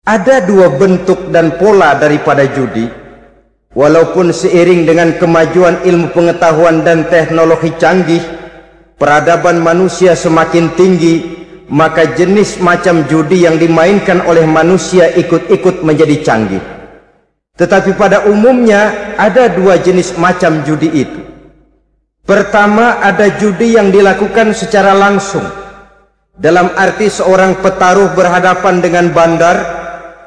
Ada dua bentuk dan pola daripada judi. Walaupun seiring dengan kemajuan ilmu pengetahuan dan teknologi canggih, peradaban manusia semakin tinggi, maka jenis macam judi yang dimainkan oleh manusia ikut-ikut menjadi canggih. Tetapi pada umumnya ada dua jenis macam judi itu. Pertama, ada judi yang dilakukan secara langsung, dalam arti seorang petaruh berhadapan dengan bandar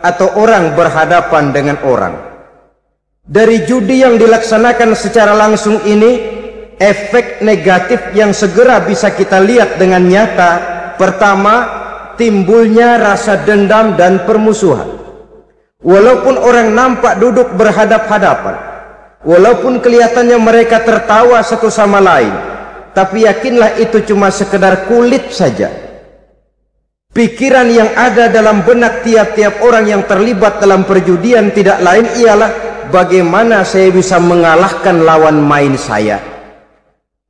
atau orang berhadapan dengan orang. Dari judi yang dilaksanakan secara langsung ini, efek negatif yang segera bisa kita lihat dengan nyata. Pertama, timbulnya rasa dendam dan permusuhan. Walaupun orang nampak duduk berhadap-hadapan, walaupun kelihatannya mereka tertawa satu sama lain, tapi yakinlah itu cuma sekedar kulit saja. Pikiran yang ada dalam benak tiap-tiap orang yang terlibat dalam perjudian tidak lain ialah bagaimana saya bisa mengalahkan lawan main saya.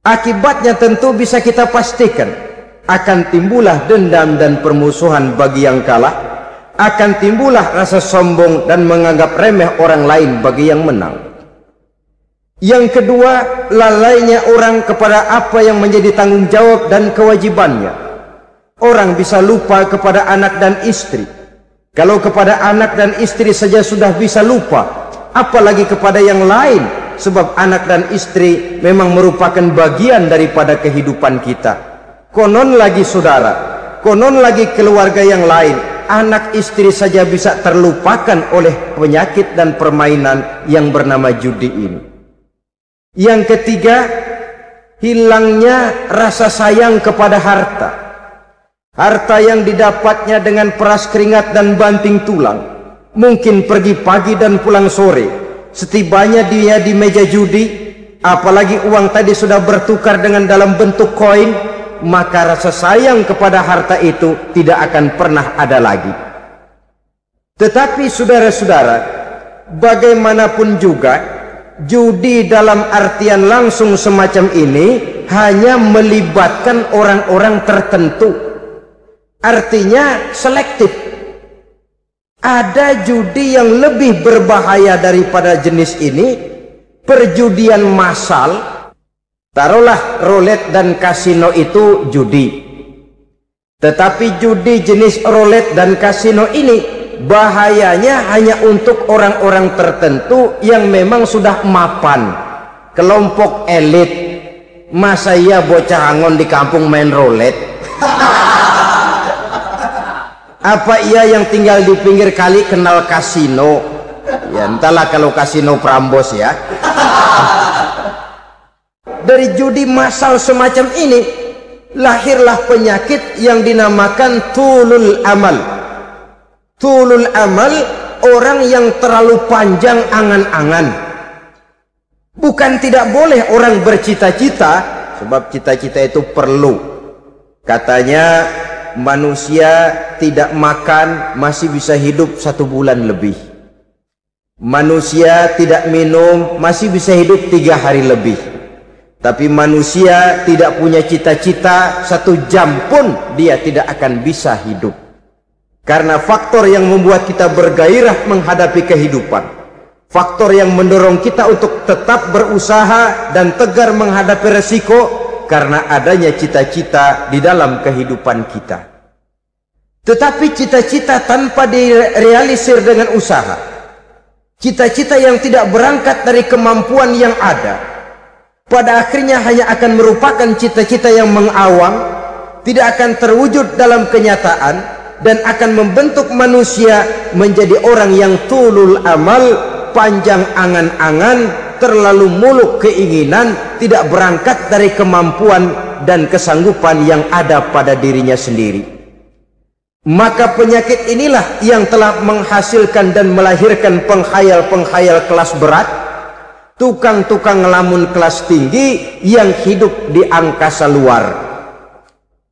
Akibatnya tentu bisa kita pastikan, akan timbullah dendam dan permusuhan bagi yang kalah, akan timbullah rasa sombong dan menganggap remeh orang lain bagi yang menang. Yang kedua, lalainya orang kepada apa yang menjadi tanggung jawab dan kewajibannya. Orang bisa lupa kepada anak dan istri. Kalau kepada anak dan istri saja sudah bisa lupa, apalagi kepada yang lain, sebab anak dan istri memang merupakan bagian daripada kehidupan kita. Konon lagi saudara, konon lagi keluarga yang lain, anak istri saja bisa terlupakan oleh penyakit dan permainan yang bernama judi ini. Yang ketiga, hilangnya rasa sayang kepada harta. Harta yang didapatnya dengan peras keringat dan banting tulang. Mungkin pergi pagi dan pulang sore. Setibanya dia di meja judi, apalagi uang tadi sudah bertukar dengan dalam bentuk koin, maka rasa sayang kepada harta itu tidak akan pernah ada lagi. Tetapi saudara-saudara, bagaimanapun juga, judi dalam artian langsung semacam ini hanya melibatkan orang-orang tertentu. Artinya selektif. Ada judi yang lebih berbahaya daripada jenis ini, perjudian massal. Taruhlah roulette dan kasino itu judi. Tetapi judi jenis roulette dan kasino ini bahayanya hanya untuk orang-orang tertentu yang memang sudah mapan, kelompok elit. Masa iya bocah angon di kampung main roulette? Apa ia yang tinggal di pinggir kali kenal kasino? Ya entahlah kalau kasino Prambos ya. Dari judi massal semacam ini lahirlah penyakit yang dinamakan tulul amal. Tulul amal, orang yang terlalu panjang angan-angan. Bukan tidak boleh orang bercita-cita, sebab cita-cita itu perlu. Katanya manusia tidak makan masih bisa hidup 1 bulan lebih. Manusia tidak minum masih bisa hidup 3 hari lebih. Tapi manusia tidak punya cita-cita 1 jam pun dia tidak akan bisa hidup. Karena faktor yang membuat kita bergairah menghadapi kehidupan, faktor yang mendorong kita untuk tetap berusaha dan tegar menghadapi resiko, karena adanya cita-cita di dalam kehidupan kita. Tetapi cita-cita tanpa direalisir dengan usaha, cita-cita yang tidak berangkat dari kemampuan yang ada, pada akhirnya hanya akan merupakan cita-cita yang mengawang, tidak akan terwujud dalam kenyataan, dan akan membentuk manusia menjadi orang yang tulul amal, panjang angan-angan, terlalu muluk keinginan, tidak berangkat dari kemampuan dan kesanggupan yang ada pada dirinya sendiri. Maka penyakit inilah yang telah menghasilkan dan melahirkan penghayal-penghayal kelas berat, tukang-tukang ngelamun kelas tinggi yang hidup di angkasa luar.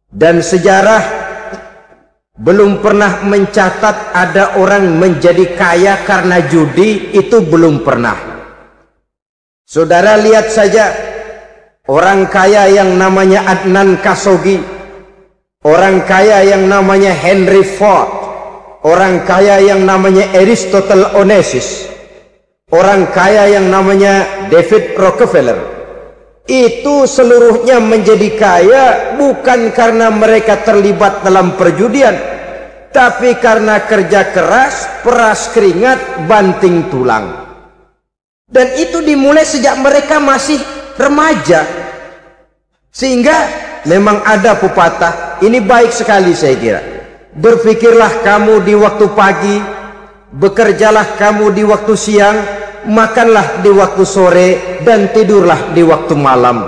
Dan sejarah belum pernah mencatat ada orang menjadi kaya karena judi, itu belum pernah. Saudara lihat saja orang kaya yang namanya Adnan Khashoggi, orang kaya yang namanya Henry Ford, orang kaya yang namanya Aristotle Onassis, orang kaya yang namanya David Rockefeller, itu seluruhnya menjadi kaya bukan karena mereka terlibat dalam perjudian, tapi karena kerja keras, peras keringat, banting tulang. Dan itu dimulai sejak mereka masih remaja. Sehingga memang ada pepatah, ini baik sekali saya kira. Berpikirlah kamu di waktu pagi, bekerjalah kamu di waktu siang, makanlah di waktu sore, dan tidurlah di waktu malam.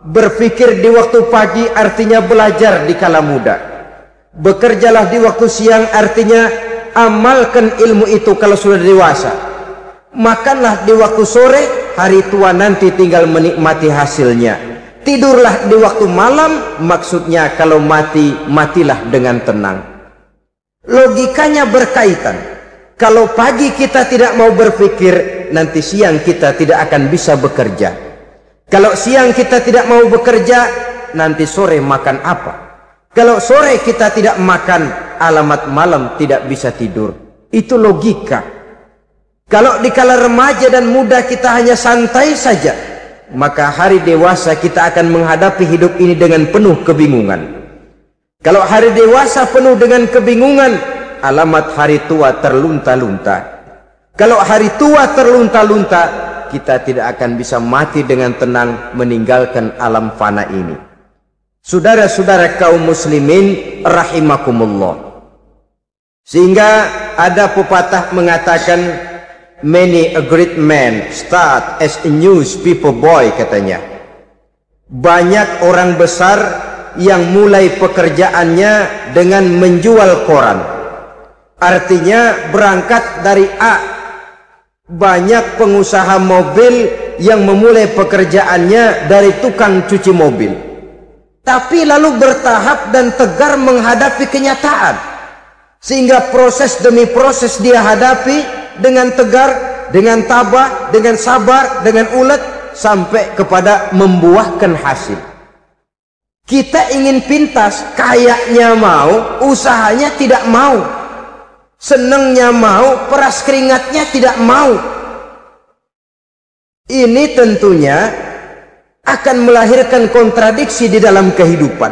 Berpikir di waktu pagi artinya belajar di kala muda. Bekerjalah di waktu siang artinya amalkan ilmu itu kalau sudah dewasa. Makanlah di waktu sore, hari tua nanti tinggal menikmati hasilnya. Tidurlah di waktu malam, maksudnya kalau mati, matilah dengan tenang. Logikanya berkaitan. Kalau pagi kita tidak mau berpikir, nanti siang kita tidak akan bisa bekerja. Kalau siang kita tidak mau bekerja, nanti sore makan apa? Kalau sore kita tidak makan, alamat malam tidak bisa tidur. Itu logika. Kalau di kala remaja dan muda kita hanya santai saja, maka hari dewasa kita akan menghadapi hidup ini dengan penuh kebingungan. Kalau hari dewasa penuh dengan kebingungan, alamat hari tua terlunta-lunta. Kalau hari tua terlunta-lunta, kita tidak akan bisa mati dengan tenang meninggalkan alam fana ini. Saudara-saudara kaum muslimin rahimakumullah. Sehingga ada pepatah mengatakan, many a great man start as a newspaper boy, katanya. Banyak orang besar yang mulai pekerjaannya dengan menjual koran. Artinya berangkat dari A. Banyak pengusaha mobil yang memulai pekerjaannya dari tukang cuci mobil, tapi lalu bertahap dan tegar menghadapi kenyataan, sehingga proses demi proses dia hadapi dengan tegar, dengan tabah, dengan sabar, dengan ulet, sampai kepada membuahkan hasil. Kita ingin pintas, kayaknya mau, usahanya tidak mau, senangnya mau, peras keringatnya tidak mau. Ini tentunya akan melahirkan kontradiksi di dalam kehidupan.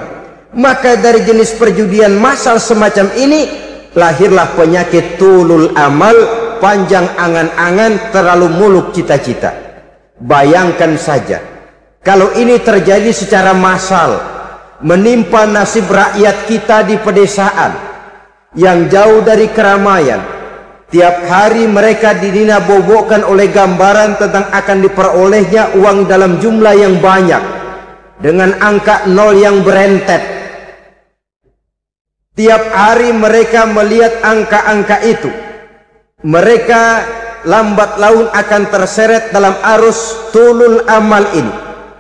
Maka dari jenis perjudian massal semacam ini lahirlah penyakit tulul amal, panjang angan-angan, terlalu muluk cita-cita. Bayangkan saja kalau ini terjadi secara massal, menimpa nasib rakyat kita di pedesaan yang jauh dari keramaian. Tiap hari mereka didina-bobokkan oleh gambaran tentang akan diperolehnya uang dalam jumlah yang banyak dengan angka nol yang berentet. Tiap hari mereka melihat angka-angka itu. Mereka lambat laun akan terseret dalam arus tulul amal ini.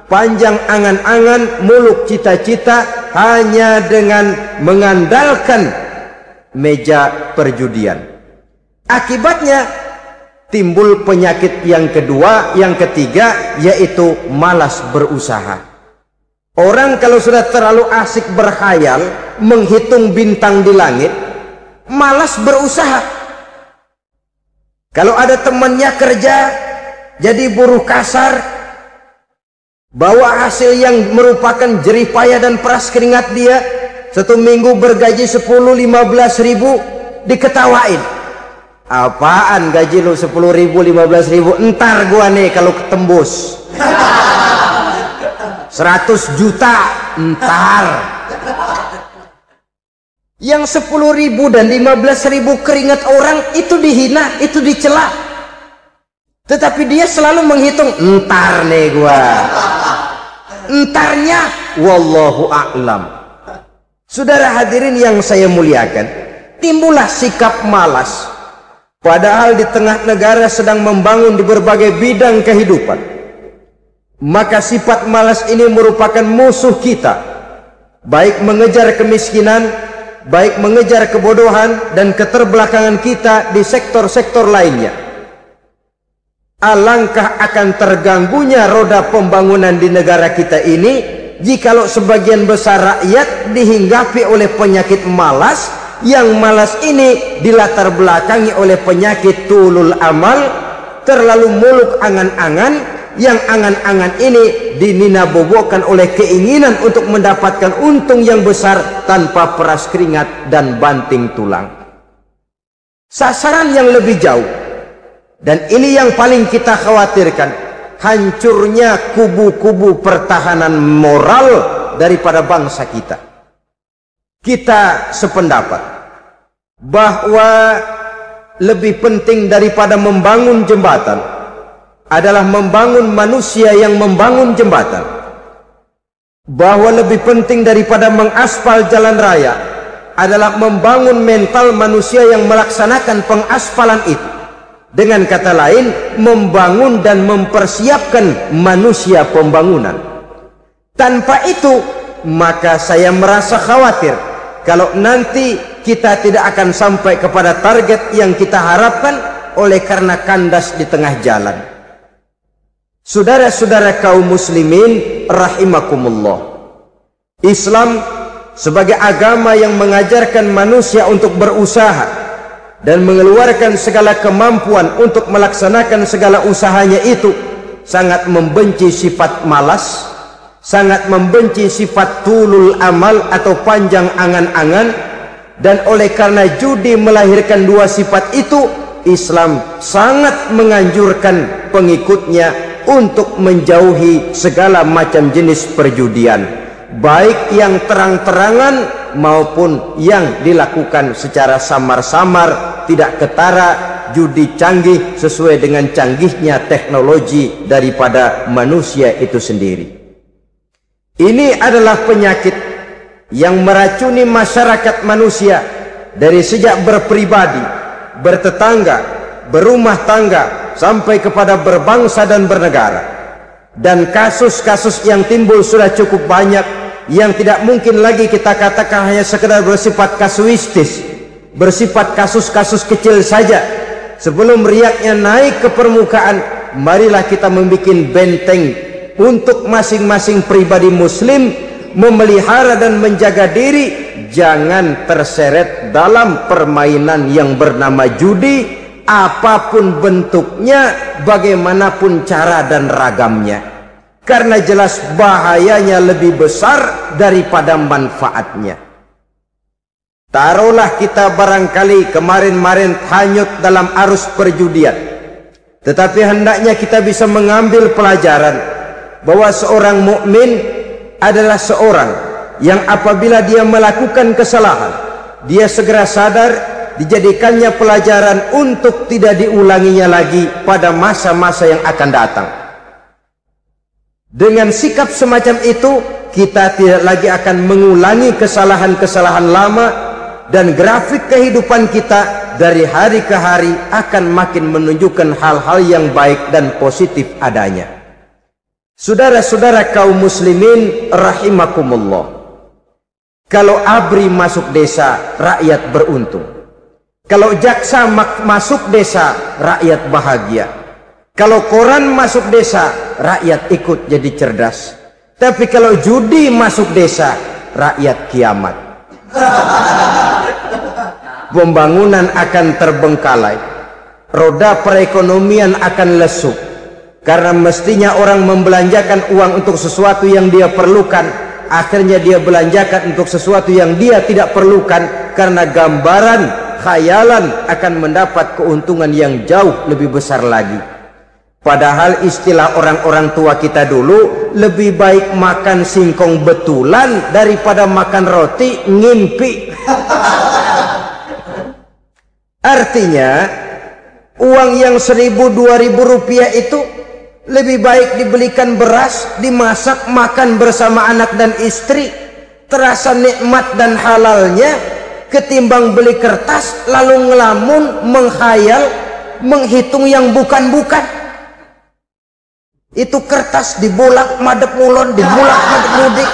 Panjang angan-angan, muluk cita-cita, hanya dengan mengandalkan meja perjudian. Akibatnya timbul penyakit yang kedua, yang ketiga, yaitu malas berusaha. Orang kalau sudah terlalu asik berkhayal, menghitung bintang di langit, malas berusaha. Kalau ada temannya kerja jadi buruh kasar, bawa hasil yang merupakan jerih payah dan peras keringat dia, satu minggu bergaji 10-15 ribu, diketawain. Apaan gaji lu 10 ribu, 15 ribu? Entar gua nih kalau ketembus 100 juta, entar. Yang 10 ribu dan 15 ribu keringat orang itu dihina, itu dicela. Tetapi dia selalu menghitung, entar nih gua. Entarnya wallahu a'lam. Saudara hadirin yang saya muliakan, timbullah sikap malas. Padahal di tengah negara sedang membangun di berbagai bidang kehidupan. Maka sifat malas ini merupakan musuh kita, baik mengejar kemiskinan, baik mengejar kebodohan dan keterbelakangan kita di sektor-sektor lainnya. Alangkah akan terganggunya roda pembangunan di negara kita ini jikalau sebagian besar rakyat dihinggapi oleh penyakit malas Yang malas ini dilatar belakangi oleh penyakit tulul amal, terlalu muluk angan-angan, yang angan-angan ini dininabobokan oleh keinginan untuk mendapatkan untung yang besar tanpa peras keringat dan banting tulang. Sasaran yang lebih jauh, dan ini yang paling kita khawatirkan, hancurnya kubu-kubu pertahanan moral daripada bangsa kita. Kita sependapat bahwa lebih penting daripada membangun jembatan adalah membangun manusia yang membangun jembatan. Bahwa lebih penting daripada mengaspal jalan raya adalah membangun mental manusia yang melaksanakan pengaspalan itu. Dengan kata lain, membangun dan mempersiapkan manusia pembangunan. Tanpa itu, maka saya merasa khawatir kalau nanti kita tidak akan sampai kepada target yang kita harapkan oleh karena kandas di tengah jalan. Saudara-saudara kaum muslimin rahimakumullah, Islam sebagai agama yang mengajarkan manusia untuk berusaha dan mengeluarkan segala kemampuan untuk melaksanakan segala usahanya itu, sangat membenci sifat malas, sangat membenci sifat tulul amal atau panjang angan-angan. Dan oleh karena judi melahirkan dua sifat itu, Islam sangat menganjurkan pengikutnya untuk menjauhi segala macam jenis perjudian, baik yang terang-terangan maupun yang dilakukan secara samar-samar, tidak ketara, judi canggih sesuai dengan canggihnya teknologi daripada manusia itu sendiri. Ini adalah penyakit yang meracuni masyarakat manusia dari sejak berpribadi, bertetangga, berumah tangga, sampai kepada berbangsa dan bernegara. Dan kasus-kasus yang timbul sudah cukup banyak, yang tidak mungkin lagi kita katakan hanya sekedar bersifat kasuistis, bersifat kasus-kasus kecil saja. Sebelum riaknya naik ke permukaan, marilah kita membuat benteng untuk masing-masing pribadi muslim memelihara dan menjaga diri jangan terseret dalam permainan yang bernama judi, apapun bentuknya, bagaimanapun cara dan ragamnya, karena jelas bahayanya lebih besar daripada manfaatnya. Taruhlah kita barangkali kemarin-marin hanyut dalam arus perjudian, tetapi hendaknya kita bisa mengambil pelajaran bahwa seorang mukmin adalah seorang yang apabila dia melakukan kesalahan, dia segera sadar, dijadikannya pelajaran untuk tidak diulanginya lagi pada masa-masa yang akan datang. Dengan sikap semacam itu, kita tidak lagi akan mengulangi kesalahan-kesalahan lama, dan grafik kehidupan kita dari hari ke hari akan makin menunjukkan hal-hal yang baik dan positif adanya. Saudara-saudara kaum muslimin rahimakumullah, kalau ABRI masuk desa, rakyat beruntung. Kalau jaksa masuk desa, rakyat bahagia. Kalau koran masuk desa, rakyat ikut jadi cerdas. Tapi kalau judi masuk desa, rakyat kiamat. Pembangunan akan terbengkalai, roda perekonomian akan lesu, karena mestinya orang membelanjakan uang untuk sesuatu yang dia perlukan, akhirnya dia belanjakan untuk sesuatu yang dia tidak perlukan, karena gambaran khayalan akan mendapat keuntungan yang jauh lebih besar lagi. Padahal istilah orang-orang tua kita dulu, lebih baik makan singkong betulan daripada makan roti ngimpi. Artinya uang yang 1.000-2.000 rupiah itu lebih baik dibelikan beras, dimasak, makan bersama anak dan istri, terasa nikmat dan halalnya, ketimbang beli kertas lalu ngelamun, menghayal, menghitung yang bukan-bukan. Itu kertas dibolak madep mulon, dibolak madep mudik,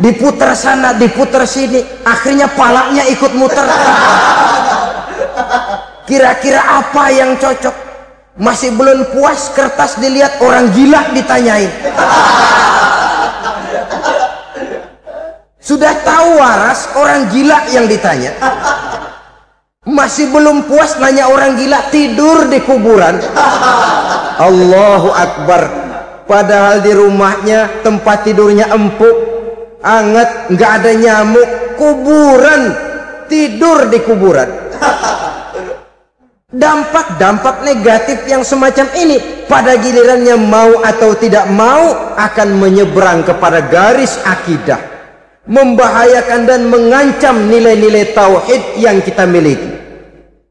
diputer sana, diputer sini, akhirnya palanya ikut muter. Kira-kira apa yang cocok? Masih belum puas, kertas dilihat, orang gila ditanyain. Sudah tahu waras, orang gila yang ditanya. Masih belum puas nanya orang gila tidur di kuburan. Allahu Akbar. Padahal di rumahnya tempat tidurnya empuk, anget, nggak ada nyamuk. Kuburan, tidur di kuburan. Dampak-dampak negatif yang semacam ini pada gilirannya mau atau tidak mau akan menyeberang kepada garis akidah, membahayakan dan mengancam nilai-nilai tauhid yang kita miliki.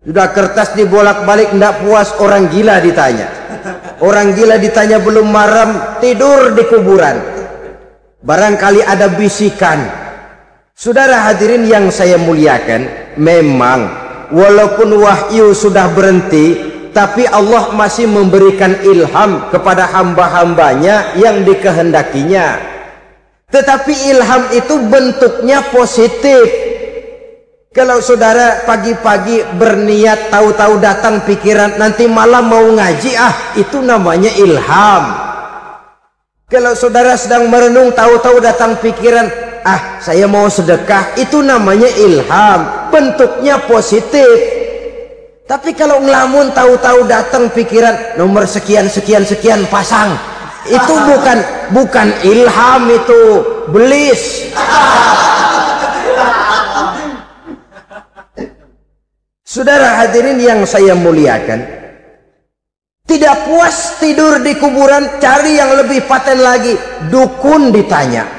Sudah kertas dibolak-balik tidak puas, orang gila ditanya. Orang gila ditanya belum maram, tidur di kuburan. Barangkali ada bisikan. Saudara hadirin yang saya muliakan, memang walaupun wahyu sudah berhenti, tapi Allah masih memberikan ilham kepada hamba-hambanya yang dikehendakinya. Tetapi ilham itu bentuknya positif. Kalau saudara pagi-pagi berniat, tahu-tahu datang pikiran nanti malam mau ngaji, itu namanya ilham. Kalau saudara sedang merenung, tahu-tahu datang pikiran, saya mau sedekah, itu namanya ilham, bentuknya positif. Tapi kalau ngelamun, tahu-tahu datang pikiran nomor sekian sekian sekian pasang, itu bukan ilham, itu belis. Saudara hadirin yang saya muliakan, tidak puas tidur di kuburan, cari yang lebih paten lagi, dukun ditanya.